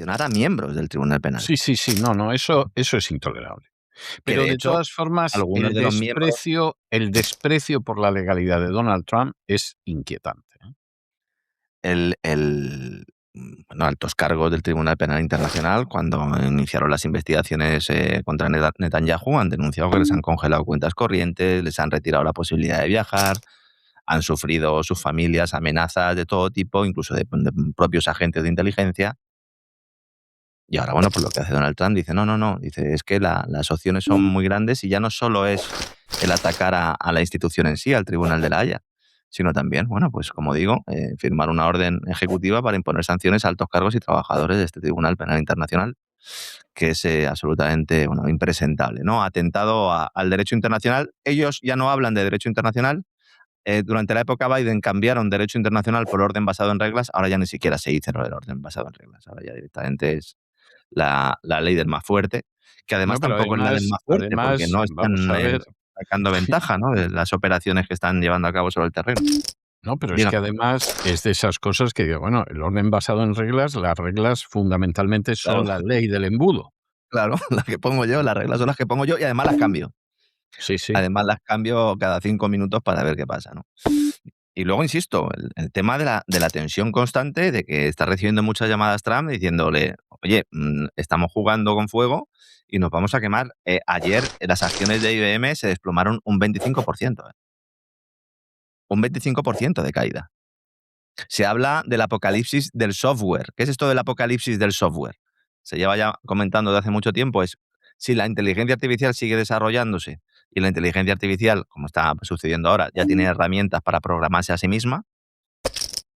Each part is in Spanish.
sancionar a miembros del Tribunal Penal. Sí. No, eso es intolerable. Que Pero de de hecho, todas formas, algunos de los miembros, el desprecio por la legalidad de Donald Trump es inquietante, ¿eh? bueno, altos cargos del Tribunal Penal Internacional, cuando iniciaron las investigaciones contra Netanyahu, han denunciado que les han congelado cuentas corrientes, les han retirado la posibilidad de viajar, han sufrido sus familias amenazas de todo tipo, incluso de propios agentes de inteligencia. Y ahora, bueno, pues lo que hace Donald Trump dice, no, dice, es que las opciones son muy grandes y ya no solo es el atacar a la institución en sí, al Tribunal de la Haya, sino también, bueno, pues como digo, firmar una orden ejecutiva para imponer sanciones a altos cargos y trabajadores de este Tribunal Penal Internacional, que es absolutamente, bueno, impresentable, ¿no? Atentado al derecho internacional. Ellos ya no hablan de derecho internacional. Durante la época Biden cambiaron derecho internacional por orden basado en reglas, ahora ya ni siquiera se dice lo del orden basado en reglas, ahora ya directamente es la ley del más fuerte, que además No, pero tampoco es la del más fuerte, porque no vamos están a ver. sacando ventaja, ¿no?, de las operaciones que están llevando a cabo sobre el terreno. No, pero es Diga. que además es de esas cosas que digo, bueno, el orden basado en reglas, las reglas fundamentalmente Claro, son la ley del embudo. claro, las que pongo yo, las reglas son las que pongo yo y además las cambio. Sí. Además las cambio cada 5 minutos para ver qué pasa, ¿no? Y luego, insisto, el tema de la tensión constante, de que está recibiendo muchas llamadas Trump diciéndole, oye, estamos jugando con fuego y nos vamos a quemar. Ayer las acciones de IBM se desplomaron un 25%, un 25% de caída. Se habla del apocalipsis del software. ¿Qué es esto del apocalipsis del software? Se lleva ya comentando desde hace mucho tiempo. Es si la inteligencia artificial sigue desarrollándose y la inteligencia artificial, como está sucediendo ahora, ya tiene herramientas para programarse a sí misma.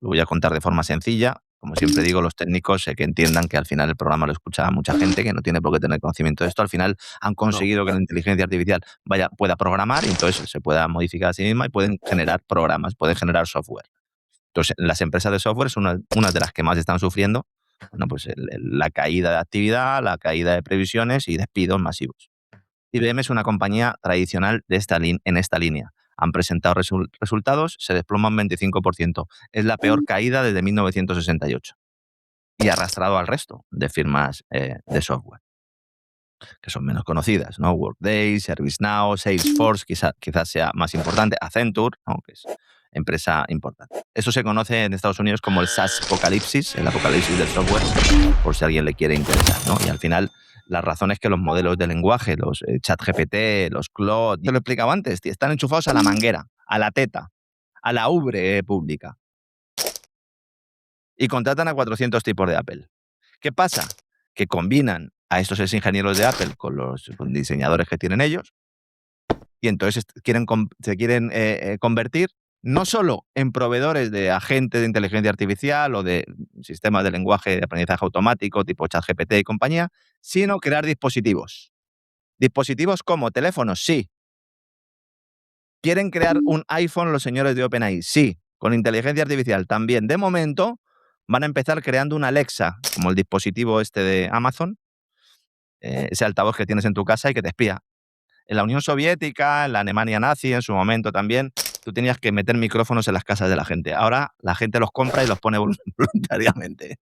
Lo voy a contar de forma sencilla. Como siempre digo, los técnicos que entiendan que al final el programa lo escucha mucha gente, que no tiene por qué tener conocimiento de esto. Al final han No, conseguido que la inteligencia artificial pueda programar y entonces se pueda modificar a sí misma y pueden generar programas, pueden generar software. Entonces, las empresas de software son una de las que más están sufriendo, bueno, pues la caída de actividad, la caída de previsiones y despidos masivos. IBM es una compañía tradicional en esta línea. Han presentado resultados, se desploma un 25%. Es la peor caída desde 1968 y ha arrastrado al resto de firmas de software, que son menos conocidas, ¿no? Workday, ServiceNow, Salesforce, quizás sea más importante, Accenture, ¿no?, que es empresa importante. Eso se conoce en Estados Unidos como el SaaS apocalipsis, el apocalipsis del software, por si a alguien le quiere interesar, ¿no? Y al final, la razón es que los modelos de lenguaje, los ChatGPT, los Claude, te lo he explicado antes, están enchufados a la manguera, a la teta, a la ubre pública. Y contratan a 400 tipos de Apple. ¿Qué pasa? Que combinan a estos ingenieros de Apple con los diseñadores que tienen ellos y entonces se quieren convertir no solo en proveedores de agentes de inteligencia artificial o de sistemas de lenguaje de aprendizaje automático tipo ChatGPT y compañía, sino crear dispositivos. Dispositivos como teléfonos, sí. ¿Quieren crear un iPhone los señores de OpenAI? Sí. Con inteligencia artificial también. De momento van a empezar creando una Alexa, como el dispositivo este de Amazon, ese altavoz que tienes en tu casa y que te espía. En la Unión Soviética, en la Alemania nazi, en su momento también, tú tenías que meter micrófonos en las casas de la gente. Ahora la gente los compra y los pone voluntariamente.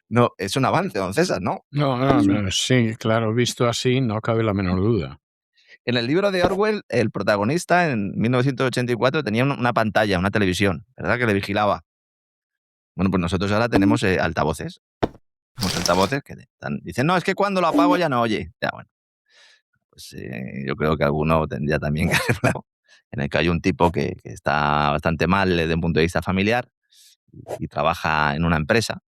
No, es un avance, don César, ¿no? no, sí, claro, visto así, no cabe la menor duda. En el libro de Orwell, el protagonista en 1984 tenía una pantalla, una televisión, ¿verdad?, que le vigilaba. Bueno, pues nosotros ahora tenemos altavoces. Tenemos altavoces que dicen, no, es que cuando lo apago ya no oye. Ya, bueno, pues yo creo que alguno tendría también que hacerlo, en el que hay un tipo que está bastante mal desde un punto de vista familiar y trabaja en una empresa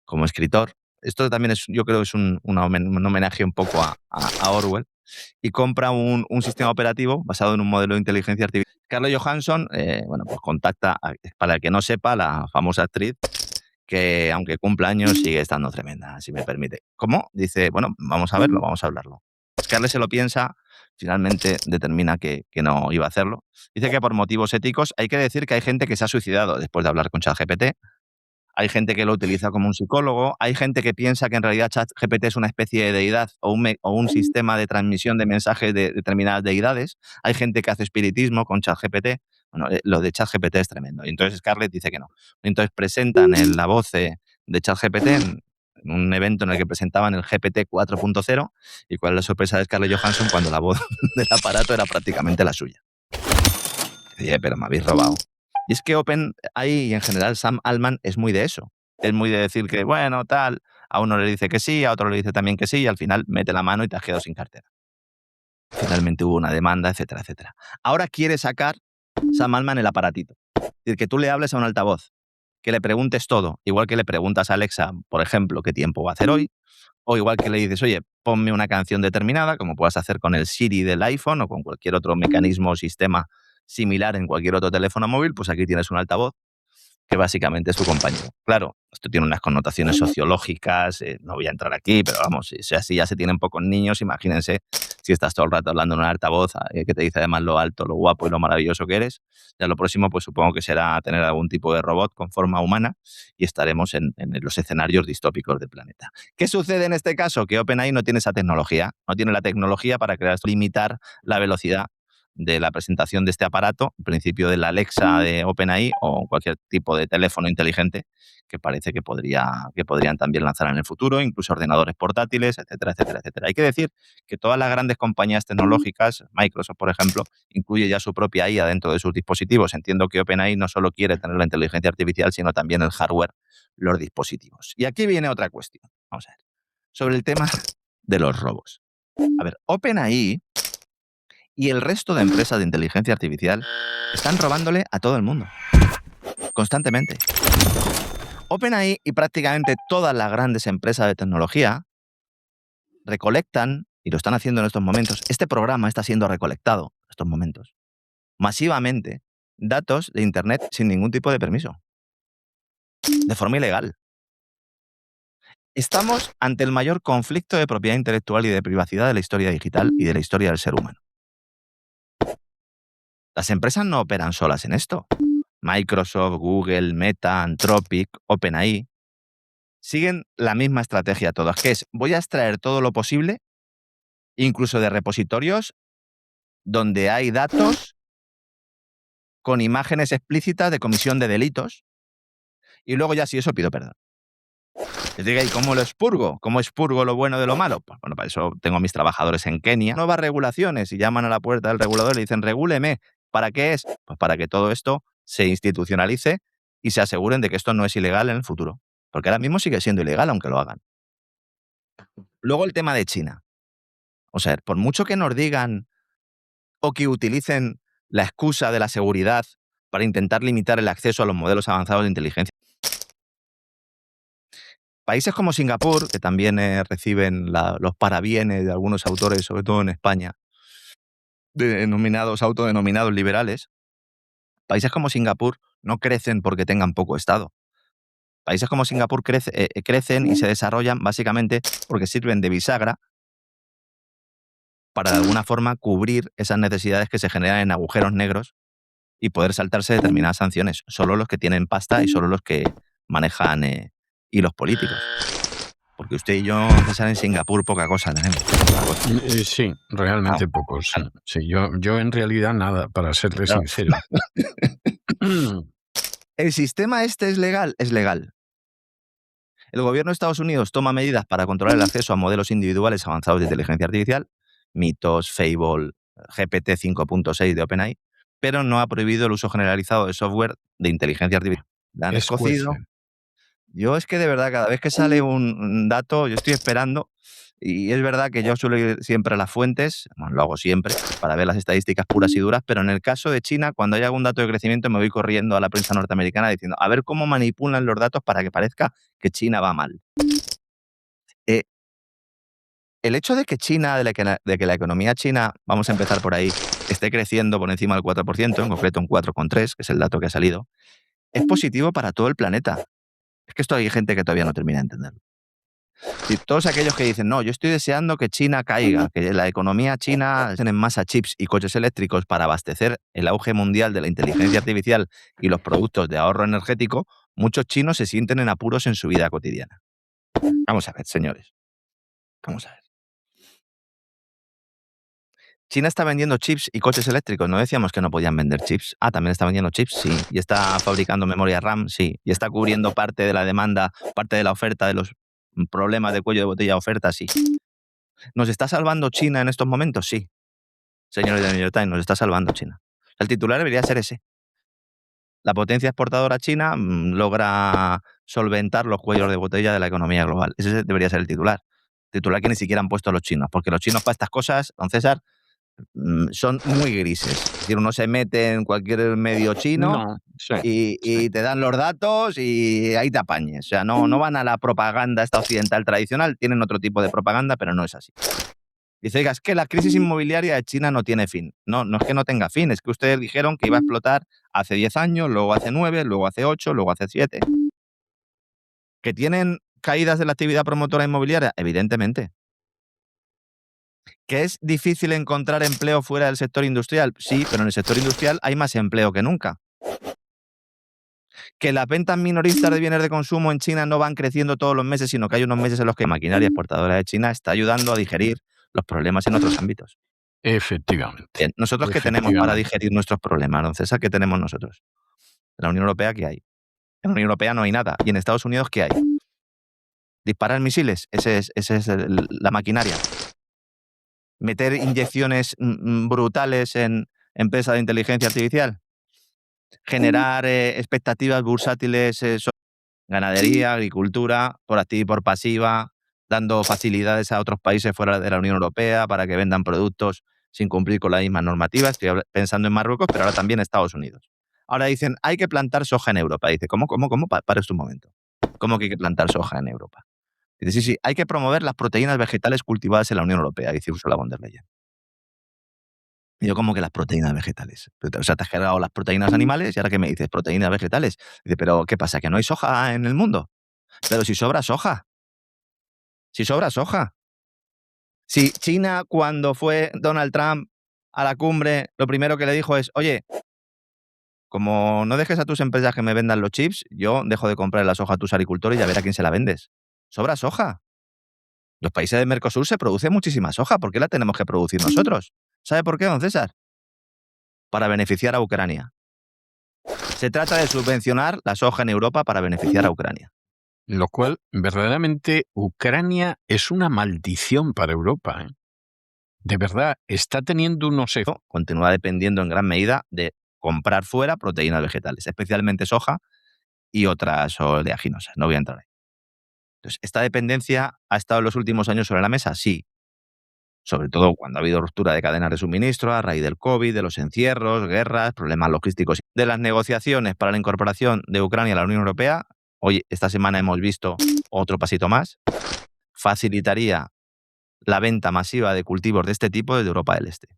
como escritor. Esto también yo creo que es un homenaje un poco a Orwell, y compra un sistema operativo basado en un modelo de inteligencia artificial. Scarlett Johansson, bueno, pues contacta, para el que no sepa, la famosa actriz, que aunque cumpla años sigue estando tremenda, si me permite. ¿Cómo? Dice, bueno, vamos a verlo, vamos a hablarlo. Scarlett se lo piensa, finalmente determina que no iba a hacerlo. Dice que por motivos éticos hay que decir que hay gente que se ha suicidado después de hablar con ChatGPT. Hay gente que lo utiliza como un psicólogo, hay gente que piensa que en realidad ChatGPT es una especie de deidad o un sistema de transmisión de mensajes de determinadas deidades, hay gente que hace espiritismo con ChatGPT. Bueno, lo de ChatGPT es tremendo. Y entonces Scarlett dice que no. Entonces presentan en la voz de ChatGPT, en un evento en el que presentaban el GPT 4.0 y cuál es la sorpresa de Scarlett Johansson cuando la voz del aparato era prácticamente la suya. Oye, pero me habéis robado. Y es que OpenAI y en general Sam Altman es muy de eso. Es muy de decir que, bueno, tal, a uno le dice que sí, a otro le dice también que sí, y al final mete la mano y te has quedado sin cartera. Finalmente hubo una demanda, etcétera, etcétera. Ahora quiere sacar Sam Altman el aparatito. Es decir, que tú le hables a un altavoz, que le preguntes todo, igual que le preguntas a Alexa, por ejemplo, qué tiempo va a hacer hoy, o igual que le dices, oye, ponme una canción determinada, como puedas hacer con el Siri del iPhone o con cualquier otro mecanismo o sistema similar en cualquier otro teléfono móvil, pues aquí tienes un altavoz que básicamente es tu compañero. Claro, esto tiene unas connotaciones sociológicas, no voy a entrar aquí, pero vamos, si así ya se tienen pocos niños, imagínense si estás todo el rato hablando en un altavoz que te dice además lo alto, lo guapo y lo maravilloso que eres. Ya lo próximo, pues supongo que será tener algún tipo de robot con forma humana y estaremos en los escenarios distópicos del planeta. ¿Qué sucede en este caso? Que OpenAI no tiene esa tecnología, no tiene la tecnología para limitar la velocidad de la presentación de este aparato, en principio de la Alexa de OpenAI o cualquier tipo de teléfono inteligente que parece que podrían también lanzar en el futuro, incluso ordenadores portátiles, etcétera, etcétera, etcétera. Hay que decir que todas las grandes compañías tecnológicas, Microsoft, por ejemplo, incluye ya su propia IA dentro de sus dispositivos. Entiendo que OpenAI no solo quiere tener la inteligencia artificial, sino también el hardware, los dispositivos. Y aquí viene otra cuestión. Vamos a ver. Sobre el tema de los robos. A ver, OpenAI y el resto de empresas de inteligencia artificial están robándole a todo el mundo. Constantemente. OpenAI y prácticamente todas las grandes empresas de tecnología recolectan, y lo están haciendo en estos momentos, este programa está siendo recolectado en estos momentos, masivamente, datos de Internet sin ningún tipo de permiso. De forma ilegal. Estamos ante el mayor conflicto de propiedad intelectual y de privacidad de la historia digital y de la historia del ser humano. Las empresas no operan solas en esto. Microsoft, Google, Meta, Anthropic, OpenAI, siguen la misma estrategia todas, que es voy a extraer todo lo posible, incluso de repositorios donde hay datos con imágenes explícitas de comisión de delitos, y luego ya si eso pido perdón. Les diga, ¿y cómo lo expurgo? ¿Cómo expurgo lo bueno de lo malo? Pues bueno, para eso tengo a mis trabajadores en Kenia. Nuevas regulaciones y llaman a la puerta del regulador y le dicen, regúleme. ¿Para qué es? Pues para que todo esto se institucionalice y se aseguren de que esto no es ilegal en el futuro. Porque ahora mismo sigue siendo ilegal aunque lo hagan. Luego el tema de China. O sea, por mucho que nos digan o que utilicen la excusa de la seguridad para intentar limitar el acceso a los modelos avanzados de inteligencia. Países como Singapur, que también reciben los parabienes de algunos autores, sobre todo en España, autodenominados liberales, países como Singapur no crecen porque tengan poco Estado. Países como Singapur crecen y se desarrollan básicamente porque sirven de bisagra para de alguna forma cubrir esas necesidades que se generan en agujeros negros y poder saltarse determinadas sanciones. Solo los que tienen pasta y solo los que manejan hilos políticos. Porque usted y yo, César, en Singapur poca cosa tenemos. Sí, realmente pocos. Sí. Claro. Sí, yo en realidad nada, para serle sincero. ¿El sistema este es legal? Es legal. El gobierno de Estados Unidos toma medidas para controlar el acceso a modelos individuales avanzados de inteligencia artificial, Mythos, Fable, GPT 5.6 de OpenAI, pero no ha prohibido el uso generalizado de software de inteligencia artificial. La han escocido. Escuece. Yo es que de verdad, cada vez que sale un dato, yo estoy esperando, y es verdad que yo suelo ir siempre a las fuentes, bueno, lo hago siempre, para ver las estadísticas puras y duras, pero en el caso de China, cuando hay algún dato de crecimiento, me voy corriendo a la prensa norteamericana diciendo, a ver cómo manipulan los datos para que parezca que China va mal. El hecho de que la economía china, vamos a empezar por ahí, esté creciendo por encima del 4%, en concreto un 4,3%, que es el dato que ha salido, es positivo para todo el planeta. Es que esto hay gente que todavía no termina de entenderlo. Y todos aquellos que dicen, no, yo estoy deseando que China caiga, que la economía china tiene masa chips y coches eléctricos para abastecer el auge mundial de la inteligencia artificial y los productos de ahorro energético, muchos chinos se sienten en apuros en su vida cotidiana. Vamos a ver, señores. Vamos a ver. China está vendiendo chips y coches eléctricos. ¿No decíamos que no podían vender chips? Ah, también está vendiendo chips, sí. Y está fabricando memoria RAM, sí. Y está cubriendo parte de la demanda, parte de la oferta de los problemas de cuello de botella oferta, sí. ¿Nos está salvando China en estos momentos? Sí. Señores de New York Times, nos está salvando China. El titular debería ser ese. La potencia exportadora china logra solventar los cuellos de botella de la economía global. Ese debería ser el titular. Titular que ni siquiera han puesto los chinos, porque los chinos para estas cosas, don César, son muy grises. Es decir, uno se mete en cualquier medio chino No, sí, y, sí. y te dan los datos y ahí te apañes. O sea, no van a la propaganda esta occidental tradicional, tienen otro tipo de propaganda, pero no es así. Dice, oiga, es que la crisis inmobiliaria de China no tiene fin. No, no es que no tenga fin, es que ustedes dijeron que iba a explotar hace 10 años, luego hace 9, luego hace 8, luego hace 7. ¿Que tienen caídas de la actividad promotora inmobiliaria? Evidentemente. ¿Que es difícil encontrar empleo fuera del sector industrial? Sí, pero en el sector industrial hay más empleo que nunca. ¿Que las ventas minoristas de bienes de consumo en China no van creciendo todos los meses, sino que hay unos meses en los que la maquinaria exportadora de China está ayudando a digerir los problemas en otros ámbitos? Efectivamente, Bien, ¿nosotros qué tenemos para efectivamente. digerir nuestros problemas, don César? ¿Qué tenemos nosotros? En la Unión Europea, ¿qué hay? En la Unión Europea no hay nada. ¿Y en Estados Unidos qué hay? ¿Disparar misiles? Ese es la maquinaria. ¿Meter inyecciones brutales en empresas de inteligencia artificial? ¿Generar expectativas bursátiles sobre ganadería, agricultura, por activa y por pasiva, dando facilidades a otros países fuera de la Unión Europea para que vendan productos sin cumplir con la misma normativa? Estoy pensando en Marruecos, pero ahora también Estados Unidos. Ahora dicen, hay que plantar soja en Europa. Dice, ¿cómo? Para un momento. ¿Cómo que hay que plantar soja en Europa? Dice, sí, hay que promover las proteínas vegetales cultivadas en la Unión Europea, dice Ursula von der Leyen. Y yo, ¿cómo que las proteínas vegetales? O sea, te has cargado las proteínas animales y ahora que me dices proteínas vegetales. Dice, pero ¿qué pasa? ¿Que no hay soja en el mundo? Pero si sobra soja. Si sobra soja. Si China, cuando fue Donald Trump a la cumbre, lo primero que le dijo es, oye, como no dejes a tus empresas que me vendan los chips, yo dejo de comprar la soja a tus agricultores y a ver a quién se la vendes. Sobra soja. Los países del Mercosur se produce muchísima soja. ¿Por qué la tenemos que producir nosotros? ¿Sabe por qué, don César? Para beneficiar a Ucrania. Se trata de subvencionar la soja en Europa para beneficiar a Ucrania. Lo cual, verdaderamente, Ucrania es una maldición para Europa, ¿eh? De verdad, está teniendo unos efectos. Continúa dependiendo en gran medida de comprar fuera proteínas vegetales, especialmente soja y otras oleaginosas. No voy a entrar ahí. Entonces, ¿esta dependencia ha estado en los últimos años sobre la mesa? Sí. Sobre todo cuando ha habido ruptura de cadenas de suministro a raíz del COVID, de los encierros, guerras, problemas logísticos. De las negociaciones para la incorporación de Ucrania a la Unión Europea, hoy, esta semana hemos visto otro pasito más, facilitaría la venta masiva de cultivos de este tipo desde Europa del Este.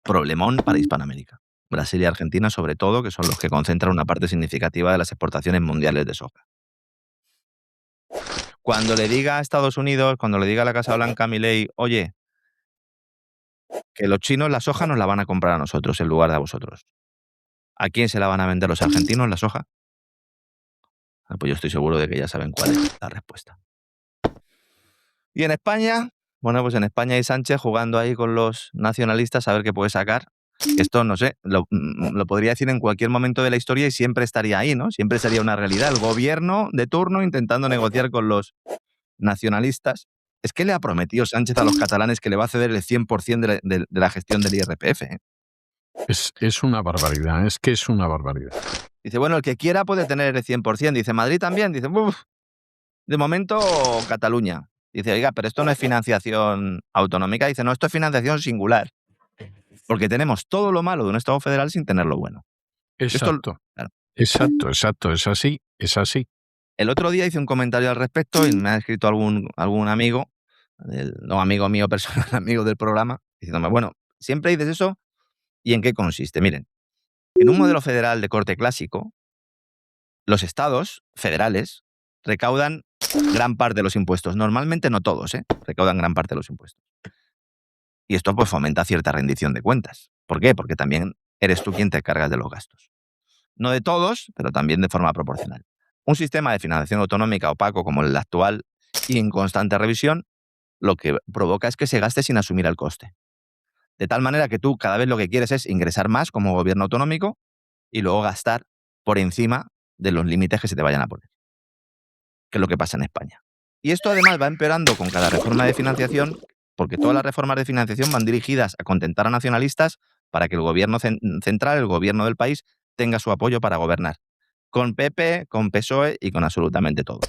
Problemón para Hispanoamérica. Brasil y Argentina, sobre todo, que son los que concentran una parte significativa de las exportaciones mundiales de soja. Cuando le diga a Estados Unidos, cuando le diga a la Casa Blanca, Milei, oye, que los chinos la soja nos la van a comprar a nosotros en lugar de a vosotros. ¿A quién se la van a vender los argentinos la soja? Pues yo estoy seguro de que ya saben cuál es la respuesta. ¿Y en España? Bueno, pues en España hay Sánchez jugando ahí con los nacionalistas a ver qué puede sacar. Esto, no sé, lo podría decir en cualquier momento de la historia y siempre estaría ahí, ¿no? Siempre sería una realidad. El gobierno de turno intentando negociar con los nacionalistas. Es que le ha prometido Sánchez a los catalanes que le va a ceder el 100% de la gestión del IRPF, ¿eh? Es una barbaridad, es que es una barbaridad. Dice, bueno, el que quiera puede tener el 100%. Dice, Madrid también. Dice, uff, de momento Cataluña. Dice, oiga, pero esto no es financiación autonómica. Dice, no, esto es financiación singular. Porque tenemos todo lo malo de un Estado federal sin tener lo bueno. Exacto, Claro. exacto, es así, es así. El otro día hice un comentario al respecto y me ha escrito algún amigo, no amigo mío personal, amigo del programa, diciéndome, bueno, siempre dices eso, ¿y en qué consiste? Miren, en un modelo federal de corte clásico, los estados federales recaudan gran parte de los impuestos. Normalmente no todos, recaudan gran parte de los impuestos. Y esto pues fomenta cierta rendición de cuentas. ¿Por qué? Porque también eres tú quien te cargas de los gastos. No de todos, pero también de forma proporcional. Un sistema de financiación autonómica opaco como el actual y en constante revisión, lo que provoca es que se gaste sin asumir el coste. De tal manera que tú cada vez lo que quieres es ingresar más como gobierno autonómico y luego gastar por encima de los límites que se te vayan a poner. que es lo que pasa en España. Y esto además va empeorando con cada reforma de financiación, porque todas las reformas de financiación van dirigidas a contentar a nacionalistas para que el gobierno central, el gobierno del país, tenga su apoyo para gobernar. Con PP, con PSOE y con absolutamente todo.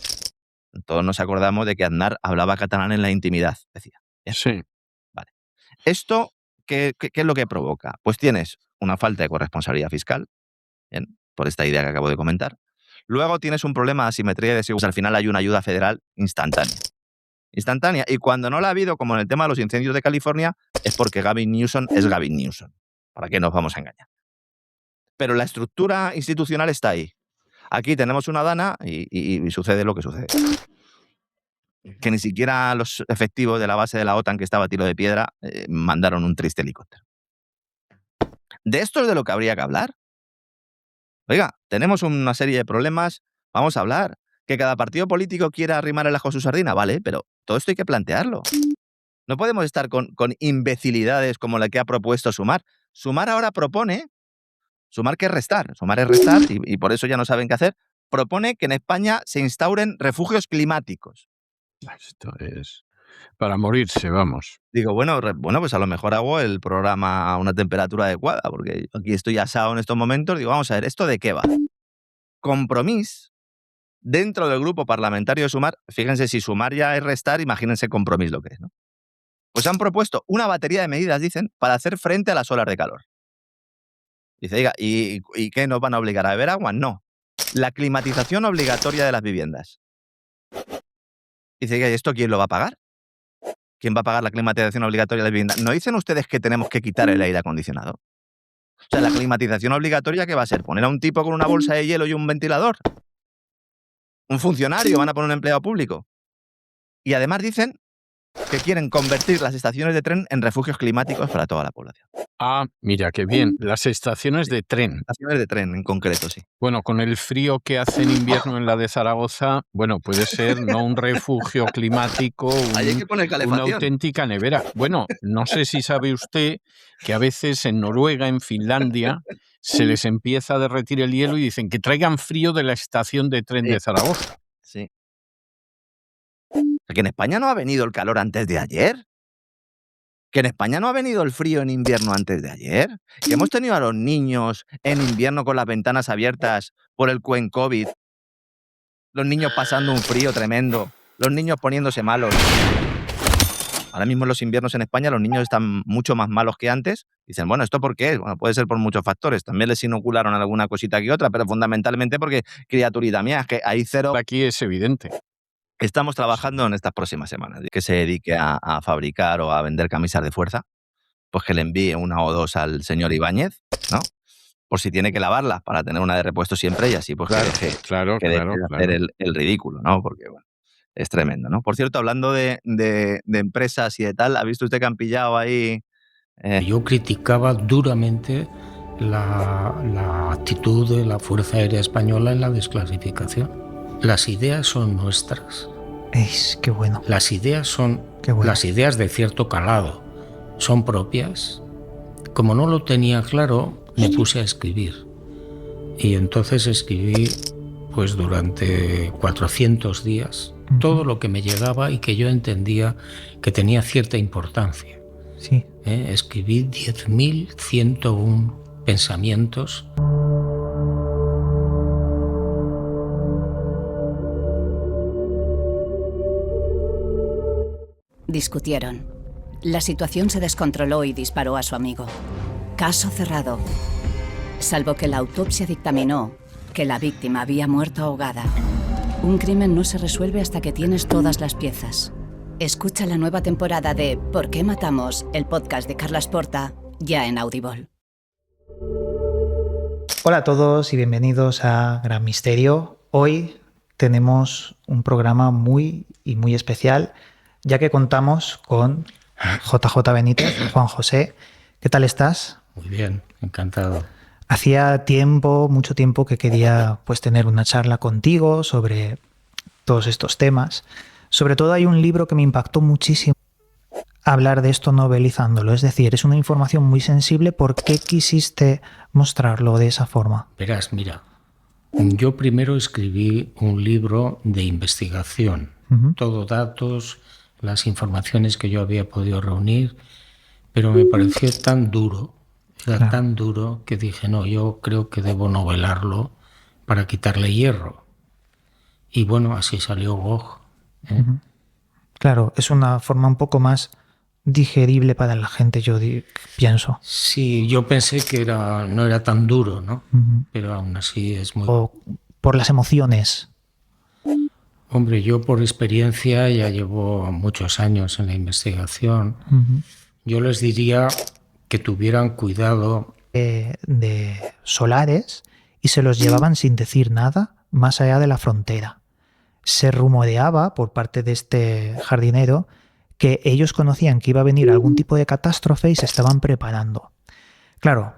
Todos nos acordamos de que Aznar hablaba catalán en la intimidad, decía. Bien. Sí. Vale. ¿Esto qué es lo que provoca? Pues tienes una falta de corresponsabilidad fiscal, bien, por esta idea que acabo de comentar. Luego tienes un problema de asimetría de desigualdad. Al final hay una ayuda federal instantánea. Y cuando no la ha habido, como en el tema de los incendios de California, es porque Gavin Newsom es Gavin Newsom. ¿Para qué nos vamos a engañar? Pero la estructura institucional está ahí. Aquí tenemos una dana y sucede lo que sucede. Que ni siquiera los efectivos de la base de la OTAN, que estaba a tiro de piedra, mandaron un triste helicóptero. ¿De esto es de lo que habría que hablar? Oiga, tenemos una serie de problemas, vamos a hablar. Que cada partido político quiera arrimar el ajo a su sardina, vale, pero todo esto hay que plantearlo. No podemos estar con imbecilidades como la que ha propuesto Sumar. Sumar ahora propone, Sumar que es restar, y por eso ya no saben qué hacer, propone que en España se instauren refugios climáticos. Esto es para morirse, vamos. Digo, bueno, pues a lo mejor hago el programa a una temperatura adecuada, porque aquí estoy asado en estos momentos. Digo, vamos a ver, ¿esto de qué va? Compromís dentro del grupo parlamentario de Sumar. Fíjense, si Sumar ya es restar, imagínense Compromís lo que es, ¿no? Pues han propuesto una batería de medidas, dicen, para hacer frente a las olas de calor. Dice, oiga, ¿y qué nos van a obligar a beber agua? No. La climatización obligatoria de las viviendas. Dice, oiga, ¿y esto quién lo va a pagar? ¿Quién va a pagar la climatización obligatoria de las viviendas? ¿No dicen ustedes que tenemos que quitar el aire acondicionado? O sea, la climatización obligatoria, ¿qué va a ser? ¿Poner a un tipo con una bolsa de hielo y un ventilador? ¿Un funcionario? ¿Van a poner un empleado público? Y además dicen que quieren convertir las estaciones de tren en refugios climáticos para toda la población. Ah, mira, qué bien. Las estaciones de tren. Estaciones de tren, en concreto, sí. Bueno, con el frío que hace en invierno en la de Zaragoza, bueno, puede ser no un refugio climático, Hay que poner una calefacción. auténtica nevera. Bueno, no sé si sabe usted que a veces en Noruega, en Finlandia, se les empieza a derretir el hielo y dicen que traigan frío de la estación de tren de Zaragoza. Sí. ¿Que en España no ha venido el calor antes de ayer? ¿Que en España no ha venido el frío en invierno antes de ayer? ¿Que hemos tenido a los niños en invierno con las ventanas abiertas por el COVID? Los niños pasando un frío tremendo, los niños poniéndose malos. Ahora mismo en los inviernos en España los niños están mucho más malos que antes. Dicen, bueno, ¿esto por qué es? Bueno, puede ser por muchos factores. También les inocularon alguna cosita que otra, pero fundamentalmente porque, criaturita mía, es que hay cero. Aquí es evidente. Estamos trabajando en estas próximas semanas. Que se dedique a fabricar o a vender camisas de fuerza, pues que le envíe una o dos al señor Ibáñez, ¿no? Por si tiene que lavarlas para tener una de repuesto siempre y así pues Claro. que deje de hacer el ridículo, ¿no? Porque, bueno, es tremendo, ¿no? Por cierto, hablando de empresas y de tal, ¿ha visto usted que han pillado ahí? Yo criticaba duramente la actitud de la Fuerza Aérea Española en la desclasificación. Las ideas son nuestras. Qué bueno. Las ideas son las ideas de cierto calado. Son propias. Como no lo tenía claro, me puse a escribir. Y entonces escribí, pues durante 400 días, todo lo que me llegaba y que yo entendía que tenía cierta importancia. Sí. Escribí 10.101 pensamientos. Discutieron. La situación se descontroló y disparó a su amigo. Caso cerrado. Salvo que la autopsia dictaminó que la víctima había muerto ahogada. Un crimen no se resuelve hasta que tienes todas las piezas. Escucha la nueva temporada de ¿Por qué matamos?, el podcast de Carles Porta, ya en Audible. Hola a todos y bienvenidos a Gran Misterio. Hoy tenemos un programa muy especial, ya que contamos con JJ Benítez, Juan José. ¿Qué tal estás? Muy bien, encantado. Hacía mucho tiempo que quería pues tener una charla contigo sobre todos estos temas. Sobre todo hay un libro que me impactó muchísimo hablar de esto novelizándolo. Es decir, es una información muy sensible. ¿Por qué quisiste mostrarlo de esa forma? Verás, mira, Yo primero escribí un libro de investigación, todo datos, las informaciones que yo había podido reunir, pero me pareció tan duro, era tan duro que dije, no, yo creo que debo novelarlo para quitarle hierro. Y bueno, así salió Gog. Claro, es una forma un poco más digerible para la gente, yo pienso. Sí, yo pensé que no era tan duro, ¿no? Pero aún así es muy... O por las emociones. Hombre, yo por experiencia ya llevo muchos años en la investigación. Yo les diría que tuvieran cuidado. De solares y se los llevaban sin decir nada más allá de la frontera. Se rumoreaba por parte de este jardinero que ellos conocían que iba a venir algún tipo de catástrofe y se estaban preparando. Claro,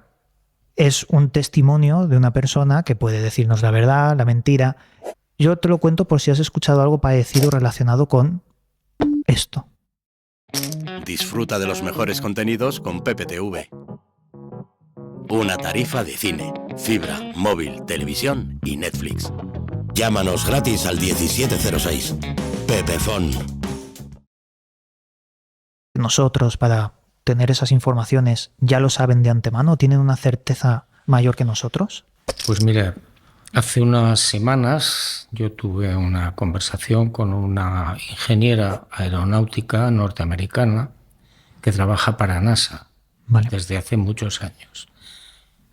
es un testimonio de una persona que puede decirnos la verdad, la mentira. Yo te lo cuento por si has escuchado algo parecido relacionado con esto. Disfruta de los mejores contenidos con PPTV. Una tarifa de cine, fibra, móvil, televisión y Netflix. Llámanos gratis al 1706. Pepefon. Nosotros, para tener esas informaciones, ¿ya lo saben de antemano? ¿Tienen una certeza mayor que nosotros? Pues mira, hace unas semanas yo tuve una conversación con una ingeniera aeronáutica norteamericana que trabaja para NASA desde hace muchos años.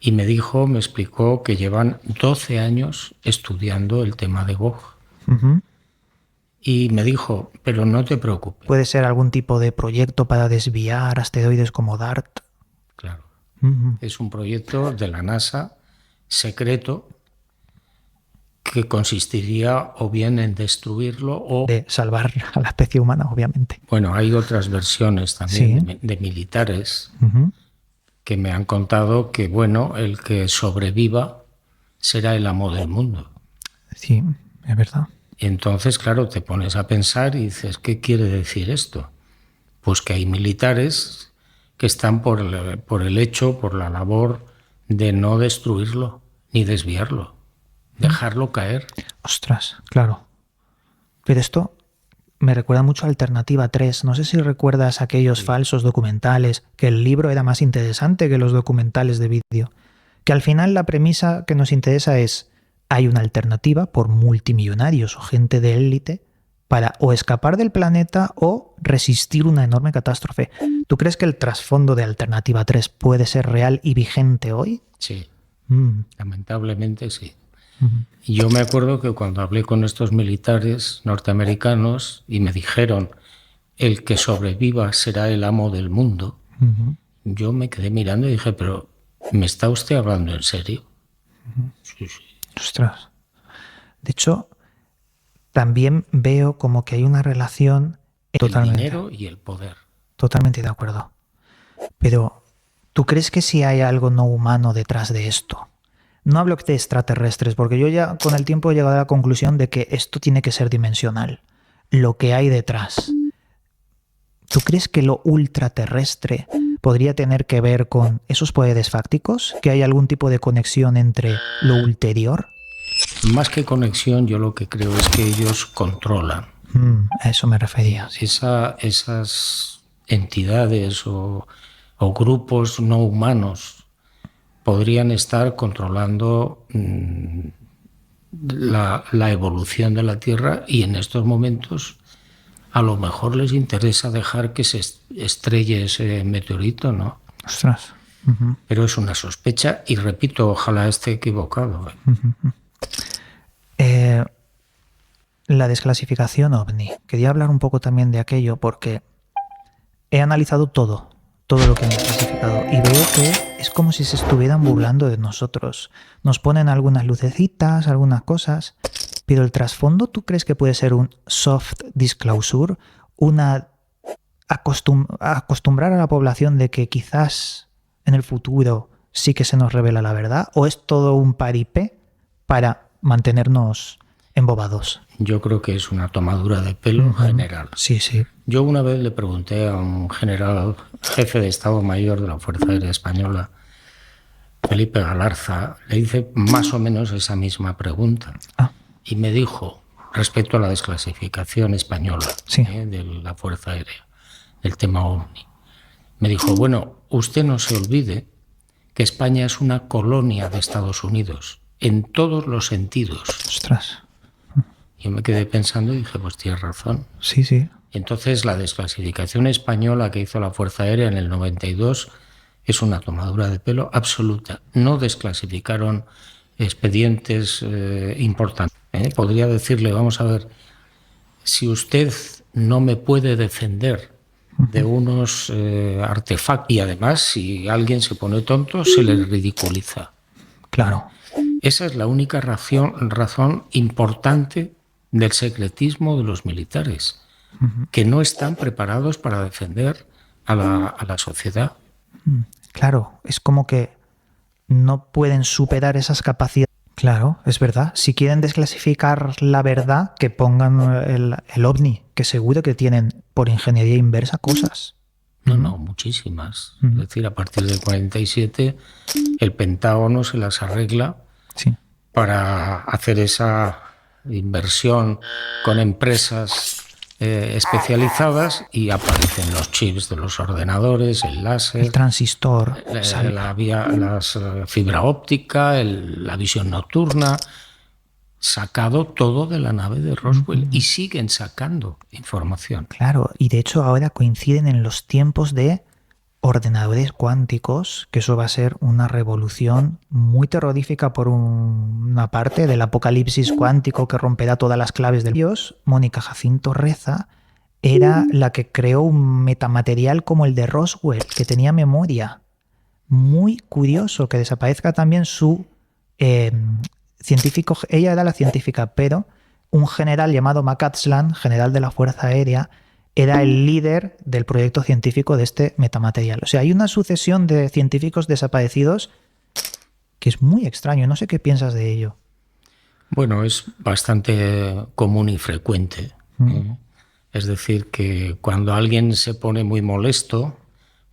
Y me explicó que llevan 12 años estudiando el tema de Gog. Y me dijo, pero no te preocupes. ¿Puede ser algún tipo de proyecto para desviar asteroides como DART? Claro. Es un proyecto de la NASA secreto que consistiría o bien en destruirlo o... de salvar a la especie humana, obviamente. Bueno, hay otras versiones también de militares que me han contado que, bueno, el que sobreviva será el amo del mundo. Sí, es verdad. Y entonces, claro, te pones a pensar y dices, ¿qué quiere decir esto? Pues que hay militares que están por el hecho, por la labor de no destruirlo ni desviarlo, dejarlo caer. Ostras, claro. Pero esto me recuerda mucho a Alternativa 3. No sé si recuerdas aquellos falsos documentales, que el libro era más interesante que los documentales de vídeo. Que al final la premisa que nos interesa es: hay una alternativa por multimillonarios o gente de élite para o escapar del planeta o resistir una enorme catástrofe. ¿Tú crees que el trasfondo de Alternativa 3 puede ser real y vigente hoy? Sí, lamentablemente sí. Y yo me acuerdo que cuando hablé con estos militares norteamericanos y me dijeron, el que sobreviva será el amo del mundo, yo me quedé mirando y dije, pero ¿me está usted hablando en serio? Sí. Ostras. De hecho, también veo como que hay una relación... El dinero y el poder. Totalmente de acuerdo. Pero, ¿tú crees que sí hay algo no humano detrás de esto? No hablo de extraterrestres, porque yo ya con el tiempo he llegado a la conclusión de que esto tiene que ser dimensional. Lo que hay detrás. ¿Tú crees que lo ultraterrestre podría tener que ver con esos poderes fácticos? ¿Que hay algún tipo de conexión entre lo ulterior? Más que conexión, yo lo que creo es que ellos controlan. A eso me refería. Esas entidades o grupos no humanos podrían estar controlando la evolución de la Tierra y en estos momentos a lo mejor les interesa dejar que se estrelle ese meteorito, ¿no? Ostras. Pero es una sospecha y repito, ojalá esté equivocado. La desclasificación OVNI. Quería hablar un poco también de aquello porque he analizado todo lo que han desclasificado y veo que es como si se estuvieran burlando de nosotros. Nos ponen algunas lucecitas, algunas cosas, pero el trasfondo, ¿tú crees que puede ser un soft disclosure? Una acostumbrar a la población de que quizás en el futuro sí que se nos revela la verdad, o es todo un paripé para mantenernos embobados? Yo creo que es una tomadura de pelo general. Sí. Yo una vez le pregunté a un general, jefe de Estado Mayor de la Fuerza Aérea Española, Felipe Galarza, le hice más o menos esa misma pregunta. Y me dijo, respecto a la desclasificación española de la Fuerza Aérea, del tema OVNI, me dijo, bueno, usted no se olvide que España es una colonia de Estados Unidos, en todos los sentidos. Ostras. Yo me quedé pensando y dije, pues tienes razón. Sí, sí. Entonces la desclasificación española que hizo la Fuerza Aérea en el 92 es una tomadura de pelo absoluta. No desclasificaron expedientes importantes. Podría decirle, vamos a ver, si usted no me puede defender de unos artefactos, y además si alguien se pone tonto se le ridiculiza. Claro. Esa es la única razón importante del secretismo de los militares, que no están preparados para defender a la sociedad. Claro, es como que no pueden superar esas capacidades. Claro, es verdad. Si quieren desclasificar la verdad, que pongan el OVNI, que seguro que tienen por ingeniería inversa cosas. No, muchísimas. Es decir, a partir del 47 el Pentágono se las arregla para hacer esa inversión con empresas especializadas y aparecen los chips de los ordenadores, el láser, el transistor, la fibra óptica, la visión nocturna, sacado todo de la nave de Roswell y siguen sacando información. Claro, y de hecho ahora coinciden en los tiempos de ordenadores cuánticos, que eso va a ser una revolución muy terrorífica por una parte del apocalipsis cuántico que romperá todas las claves del Dios. Mónica Jacinto Reza era la que creó un metamaterial como el de Roswell, que tenía memoria. Muy curioso que desaparezca también su científico. Ella era la científica, pero un general llamado McCausland, general de la Fuerza Aérea, era el líder del proyecto científico de este metamaterial. O sea, hay una sucesión de científicos desaparecidos que es muy extraño. No sé qué piensas de ello. Bueno, es bastante común y frecuente. Es decir, que cuando alguien se pone muy molesto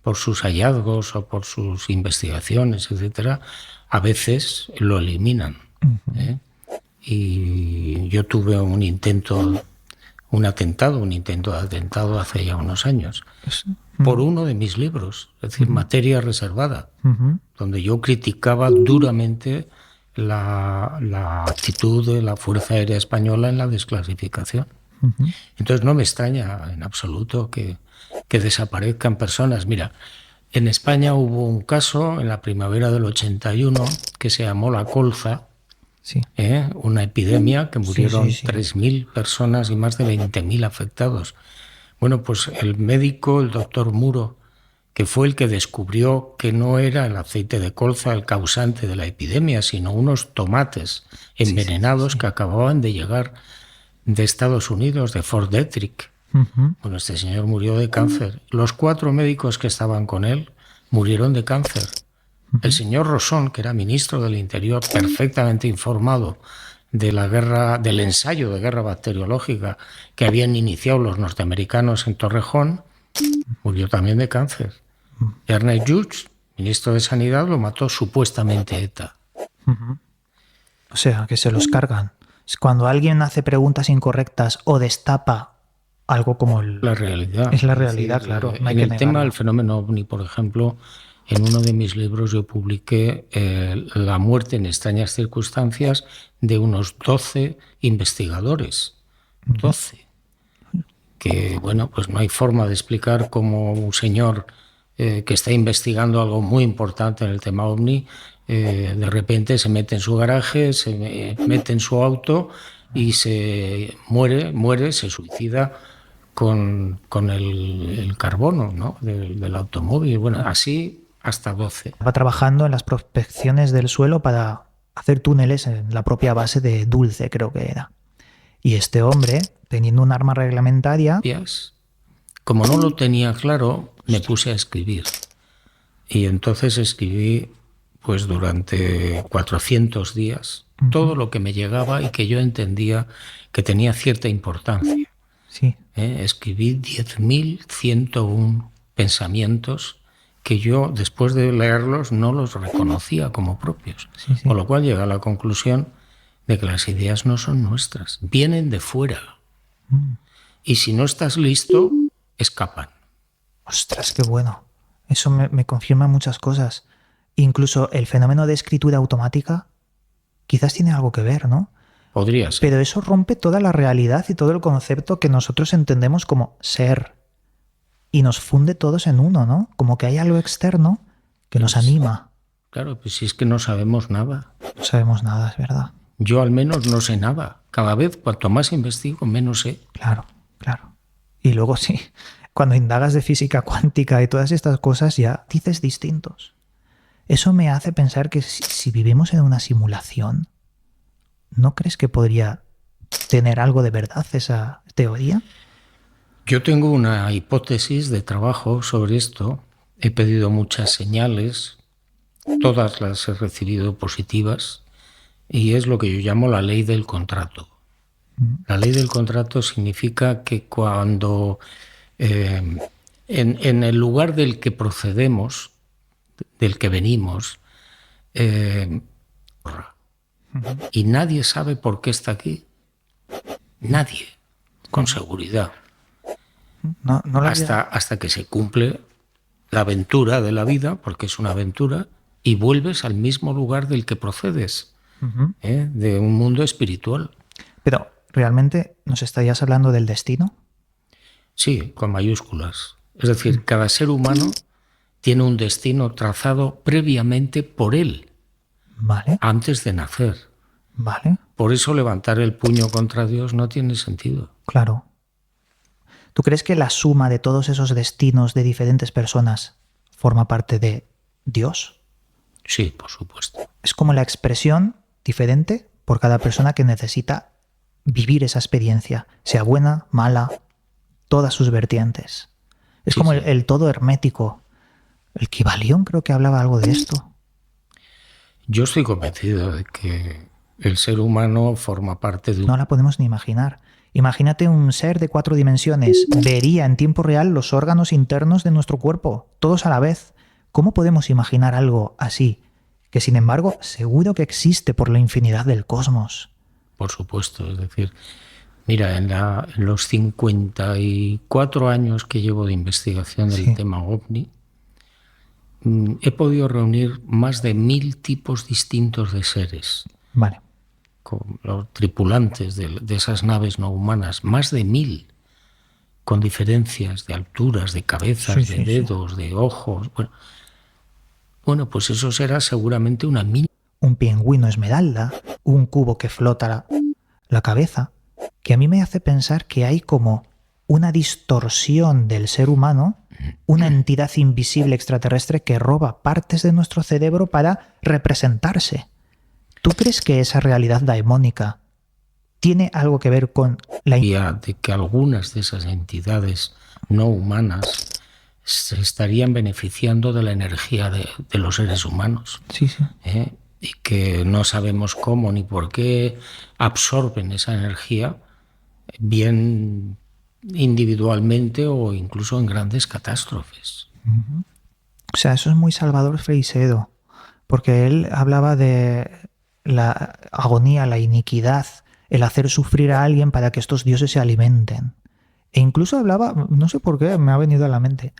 por sus hallazgos o por sus investigaciones, etcétera, a veces lo eliminan. Y yo tuve un intento de atentado hace ya unos años, por uno de mis libros, es decir, Materia Reservada, donde yo criticaba duramente la actitud de la Fuerza Aérea Española en la desclasificación. Entonces no me extraña en absoluto que desaparezcan personas. Mira, en España hubo un caso en la primavera del 81 que se llamó la colza, una epidemia que murieron 3.000 personas y más de 20.000 afectados. Bueno, pues el médico, el doctor Muro, que fue el que descubrió que no era el aceite de colza el causante de la epidemia, sino unos tomates envenenados que acababan de llegar de Estados Unidos, de Fort Detrick. Bueno, este señor murió de cáncer. Los 4 médicos que estaban con él murieron de cáncer. El señor Rosón, que era ministro del Interior, perfectamente informado de la guerra, del ensayo de guerra bacteriológica que habían iniciado los norteamericanos en Torrejón, murió también de cáncer. Ernest Lluch, ministro de Sanidad, lo mató supuestamente ETA. O sea, que se los cargan. Cuando alguien hace preguntas incorrectas o destapa algo como la realidad. Es la realidad, claro. No hay en que el negarlo. tema del fenómeno OVNI, por ejemplo, en uno de mis libros yo publiqué la muerte en extrañas circunstancias de unos 12 investigadores. 12. Que, bueno, pues no hay forma de explicar cómo un señor que está investigando algo muy importante en el tema OVNI, de repente se mete en su garaje, se mete en su auto y se muere, se suicida con el carbono, ¿no? del automóvil. Bueno, así hasta 12. Va trabajando en las prospecciones del suelo para hacer túneles en la propia base de Dulce, creo que era. Y este hombre, teniendo un arma reglamentaria... Como no lo tenía claro, me puse a escribir. Y entonces escribí pues durante 400 días todo lo que me llegaba y que yo entendía que tenía cierta importancia. Sí. Escribí 10.101 pensamientos que yo, después de leerlos, no los reconocía como propios. Sí, sí. Con lo cual llega a la conclusión de que las ideas no son nuestras, vienen de fuera. Y si no estás listo, escapan. Ostras, qué bueno. Eso me confirma muchas cosas. Incluso el fenómeno de escritura automática quizás tiene algo que ver, ¿no? Podría ser. Pero eso rompe toda la realidad y todo el concepto que nosotros entendemos como ser. Y nos funde todos en uno, ¿no? Como que hay algo externo que nos anima. Claro, pues si es que no sabemos nada. No sabemos nada, es verdad. Yo al menos no sé nada. Cada vez, cuanto más investigo, menos sé. Claro, claro. Y luego sí, cuando indagas de física cuántica y todas estas cosas, ya dices distintos. Eso me hace pensar que si vivimos en una simulación, ¿no crees que podría tener algo de verdad esa teoría? Yo tengo una hipótesis de trabajo sobre esto. He pedido muchas señales, todas las he recibido positivas, y es lo que yo llamo la ley del contrato. La ley del contrato significa que cuando en el lugar del que procedemos, del que venimos, y nadie sabe por qué está aquí. Nadie, con seguridad. No Hasta que se cumple la aventura de la vida, porque es una aventura, y vuelves al mismo lugar del que procedes, de un mundo espiritual. Pero, ¿realmente nos estarías hablando del destino? Sí, con mayúsculas. Es decir, cada ser humano tiene un destino trazado previamente por él, Vale, antes de nacer. vale, Por eso levantar el puño contra Dios no tiene sentido. claro. ¿Tú crees que la suma de todos esos destinos de diferentes personas forma parte de Dios? Sí, por supuesto. Es como la expresión diferente por cada persona que necesita vivir esa experiencia, sea buena, mala, todas sus vertientes. Es Sí, como sí. el todo hermético. El Kybalión creo que hablaba algo de esto. Yo estoy convencido de que el ser humano forma parte de un... No la podemos ni imaginar. Imagínate un ser de 4 dimensiones. Vería en tiempo real los órganos internos de nuestro cuerpo, todos a la vez. ¿Cómo podemos imaginar algo así? Que sin embargo, seguro que existe por la infinidad del cosmos. Por supuesto, es decir, mira, en los 54 años que llevo de investigación del Sí. tema OVNI, he podido reunir más de 1000 tipos distintos de seres, Vale. con los tripulantes de esas naves no humanas, más de 1000, con diferencias de alturas, de cabezas, Sí, de sí, sí. dedos, de ojos. Bueno, pues eso será seguramente una mini... Un pingüino esmeralda, un cubo que flota la cabeza, que a mí me hace pensar que hay como una distorsión del ser humano, una entidad invisible extraterrestre que roba partes de nuestro cerebro para representarse. ¿Tú crees que esa realidad daemónica tiene algo que ver con la... de que algunas de esas entidades no humanas se estarían beneficiando de la energía de los seres humanos, Sí, sí. y que no sabemos cómo ni por qué absorben esa energía, bien individualmente o incluso en grandes catástrofes. O sea, eso es muy Salvador Freixedo, porque él hablaba de la agonía, la iniquidad, el hacer sufrir a alguien para que estos dioses se alimenten. E incluso hablaba, no sé por qué, me ha venido a la mente,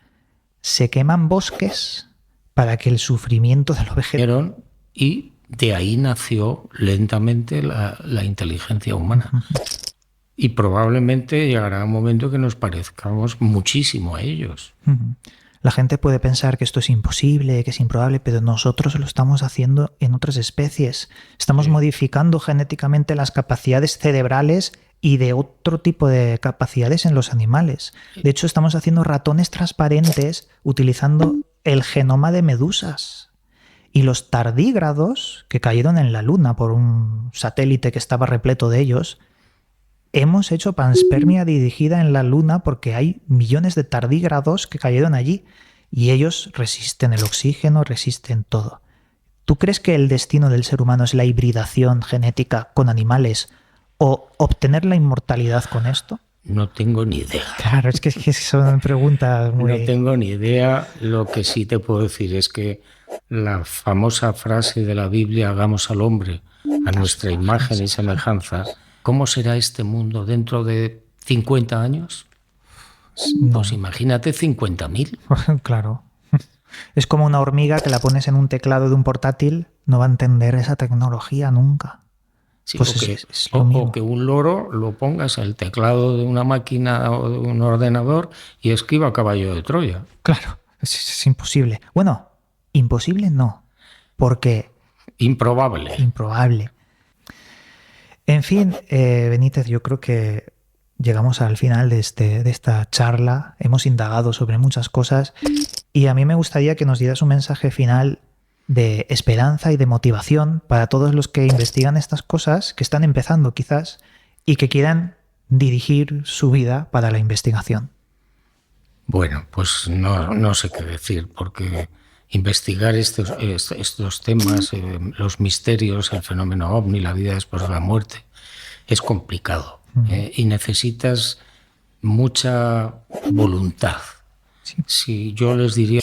se queman bosques para que el sufrimiento de los vegetales... Y de ahí nació lentamente la inteligencia humana. Y probablemente llegará un momento que nos parezcamos muchísimo a ellos. La gente puede pensar que esto es imposible, que es improbable, pero nosotros lo estamos haciendo en otras especies. Estamos modificando genéticamente las capacidades cerebrales y de otro tipo de capacidades en los animales. De hecho, estamos haciendo ratones transparentes utilizando el genoma de medusas. Y los tardígrados, que cayeron en la Luna por un satélite que estaba repleto de ellos, hemos hecho panspermia dirigida en la Luna porque hay millones de tardígrados que cayeron allí y ellos resisten el oxígeno, resisten todo. ¿Tú crees que el destino del ser humano es la hibridación genética con animales o obtener la inmortalidad con esto? No tengo ni idea. Claro, es que son preguntas muy... No tengo ni idea. Lo que sí te puedo decir es que la famosa frase de la Biblia, hagamos al hombre a nuestra imagen y semejanza, ¿cómo será este mundo dentro de 50 años? No, Pues imagínate 50.000. claro. Es como una hormiga que la pones en un teclado de un portátil, no va a entender esa tecnología nunca. Sí, Pues es lo mismo. o que un loro lo pongas al teclado de una máquina o de un ordenador y escriba caballo de Troya. Claro, es imposible. Bueno, imposible no, porque Improbable. improbable. En fin, Benítez, yo creo que llegamos al final de esta charla. Hemos indagado sobre muchas cosas y a mí me gustaría que nos dieras un mensaje final de esperanza y de motivación para todos los que investigan estas cosas, que están empezando quizás, y que quieran dirigir su vida para la investigación. Bueno, pues no sé qué decir, porque investigar estos temas, los misterios, el fenómeno ovni, la vida después de la muerte, es complicado. Y necesitas mucha voluntad. Sí. Si yo les diría...